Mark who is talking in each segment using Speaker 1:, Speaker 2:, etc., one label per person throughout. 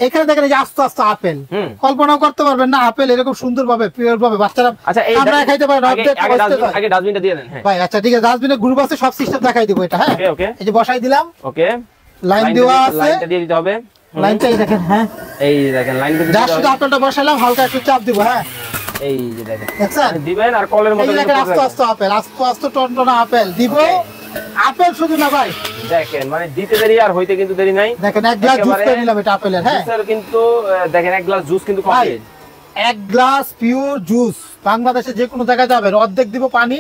Speaker 1: এখানে দেখেন এই যে আস্তে আস্তে আপেল, কল্পনাও করতে পারবেন না আপেল এরকম সুন্দর ভাবে পিওর ভাবে বাচ্চারা আমরা খাইতে পারে।
Speaker 2: আগে ডাস্টবিনটা দিয়ে দেন।
Speaker 1: ভাই আচ্ছা ঠিক আছে, ডাস্টবিনের গ্রুপ আছে, সব সিস্টেম দেখাই দিব এটা। হ্যাঁ
Speaker 2: ওকে
Speaker 1: এই যে বসাই দিলাম।
Speaker 2: ওকে
Speaker 1: লাইন দেওয়া আছে,
Speaker 2: লাইনটা দিয়ে দিতে হবে।
Speaker 1: লাইনটা এই দেখেন। হ্যাঁ
Speaker 2: এই দেখেন লাইন দিতে
Speaker 1: জাস্ট শুধু আপেলটা বসাইলাম, হালকা একটু চাপ দিব। হ্যাঁ
Speaker 2: এই যে দেখেন
Speaker 1: দেখছেন
Speaker 2: দিবেন আর কলের মতো
Speaker 1: দেখেন আস্তে আস্তে আপেল, আস্তে আস্তে টনটনা আপেল দিব। আপেল শুধু না ভাই
Speaker 2: দেখেন মানে দিতে দেরি আর হইতে কিন্তু দেরি নাই।
Speaker 1: দেখেন এক গ্লাস জুস করে নিলাম এটা আপেলের। হ্যাঁ
Speaker 2: স্যার কিন্তু দেখেন এক গ্লাস জুস কিন্তু কমপ্লিট।
Speaker 1: এক গ্লাস পিওর জুস বাংলাদেশে যে কোনো জায়গায় যাবেন অর্ধেক দিব পানি,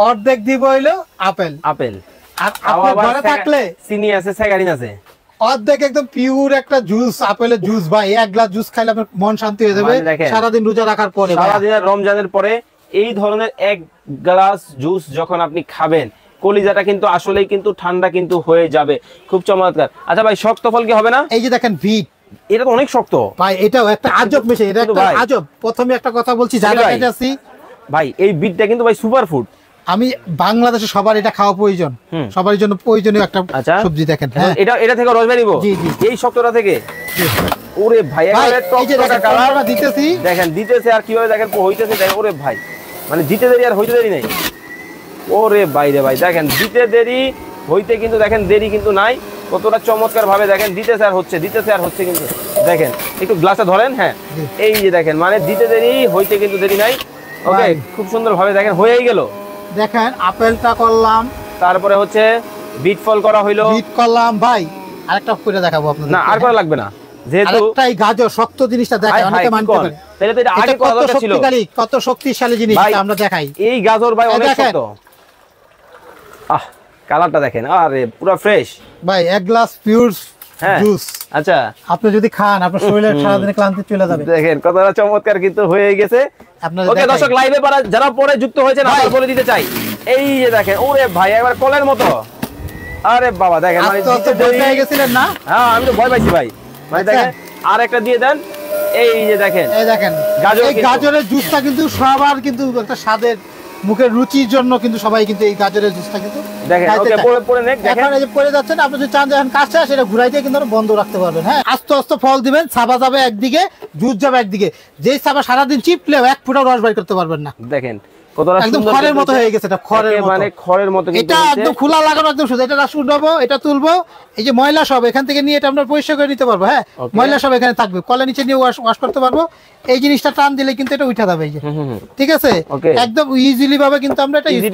Speaker 1: অর্ধেক দিব হইলো আপেল।
Speaker 2: আপেল
Speaker 1: আর আপনার ঘরে থাকলে
Speaker 2: চিনি আছে, স্যাকারিন আছে,
Speaker 1: অর্ধেক একদম পিওর একটা জুস, আপেলের জুস। ভাই এক গ্লাস জুস খাইলে আপনার মন শান্তি হয়ে যাবে সারাদিন রোজা রাখার পরে,
Speaker 2: সারাদিন রমজানের পরে এই ধরনের এক গ্লাস জুস যখন আপনি খাবেন কলিজাটা কিন্তু আসলেই কিন্তু ঠান্ডা কিন্তু হয়ে যাবে। খুব চমৎকার। আচ্ছা ভাই শক্ত ফল কি হবে না?
Speaker 1: এই যে দেখেন ভিট,
Speaker 2: এটা তো অনেক শক্ত
Speaker 1: ভাই, এটাও একটা আজব মেশিন। এটা একটা আজব। প্রথমে একটা কথা বলছি যারা খাইতেছি
Speaker 2: ভাই, এই বিটটা কিন্তু ভাই সুপার ফুড।
Speaker 1: আমি বাংলাদেশে সবার এটা খাওয়া প্রয়োজন, সবার জন্য প্রয়োজনীয় একটা সবজি। দেখেন হ্যাঁ
Speaker 2: এটা থেকে রস বেরিয়ে এই শক্তটা থেকে। ওরে ভাই একেবারে টকটকা কালার
Speaker 1: দিতেছি,
Speaker 2: দেখেন দিতেছে আর কিভাবে দেখেন হইতেছে। দেখেন ওরে ভাই মানে দিতে দেরি আর হইতে দেরি নাই। ওরে ভাই রে ভাই দেখেন দিতে দেরি হইতে কিন্তু দেখেন দেরি কিন্তু নাই। কতটা চমৎকার ভাবে দেখেন দিতেছে আর হচ্ছে, দিতেছে আর হচ্ছে। কিন্তু দেখেন একটু গ্লাসে ধরেন। হ্যাঁ এই যে দেখেন মানে দিতে দেরি হইতে কিন্তু দেরি নাই। ওকে খুব সুন্দর ভাবে দেখেন হয়েই গেল।
Speaker 1: দেখেন আপেলটা করলাম,
Speaker 2: তারপরে হচ্ছে বিট ফল করা হইলো,
Speaker 1: বিট করলাম। ভাই আরেকটা করে দেখাবো আপনাদের।
Speaker 2: না আর করা লাগবে না, যেহেতু
Speaker 1: আরেকটাই গাজর শক্ত জিনিসটা দেখেন, অনেকে মানতে পারে।
Speaker 2: তাহলে তো এটা আগে করা দরকার ছিল।
Speaker 1: কত শক্তিশালী জিনিস আমরা দেখাই।
Speaker 2: এই গাজর ভাই অনেক শক্ত। আহ কালারটা দেখেন, আরে পুরো ফ্রেশ
Speaker 1: ভাই। এক গ্লাস পিওর জুস
Speaker 2: আচ্ছা
Speaker 1: আপনি যদি খান আপনার শরীরের সারাদিনের ক্লান্তি চলে যাবে।
Speaker 2: দেখেন কতটা চমৎকার কিন্তু হয়ে গেছে। ওকে দর্শক লাইভে যারা পরে যুক্ত হয়েছেন আমি বলে দিতে চাই, এই যে দেখেন ওরে ভাই একবার কলের মতো। আরে বাবা দেখেন মানে
Speaker 1: ভয় পেয়ে গেছিলেন না?
Speaker 2: হ্যাঁ আমি তো ভয় পাইছি ভাই। মানে দেখেন আর একটা দিয়ে দেন। এই যে দেখেন,
Speaker 1: এই দেখেন গাজরের জুসটা কিন্তু সবার কিন্তু একটা স্বাদের মুখের রুচির জন্য কিন্তু সবাই কিন্তু এই গাজরের জুসটা কিন্তু
Speaker 2: দেখেন। ওকে পরে নেক দেখেন
Speaker 1: এই যে পরে যাচ্ছেন আপনি যদি চান যখন কাছে আসে এটা ঘুরাইতে কিন্তু বন্ধ রাখতে পারবেন। হ্যাঁ আস্তে আস্তে ফল দিবেন, ছাবা যাবে একদিকে, জুস যাবে একদিকে। যেই ছাবা সারাদিন চিপলে এক ফুটা রস বাইর করতে পারবেন না।
Speaker 2: দেখেন কতটা
Speaker 1: একদম খড়ের মতো হয়ে গেছে। এটা খড়ের মতো,
Speaker 2: মানে খড়ের মতো।
Speaker 1: এটা একদম খোলা লাগানো একদম শুধু। এটা রাস উঠাবো, এটা তুলবো, এই যে ময়লা সব এখান থেকে নিয়ে এটা আমরা পরিষ্কার করে নিতে পারবো। হ্যাঁ ময়লা সব এখানে থাকবে, কলের নিচে নিয়ে ওয়াশ করতে পারবো। এই জিনিসটা টান দিলে কিন্তু এটা উঠে যাবে। এই যে ঠিক আছে, একদম ইজিলি ভাবে কিন্তু আমরা এটা ইউজ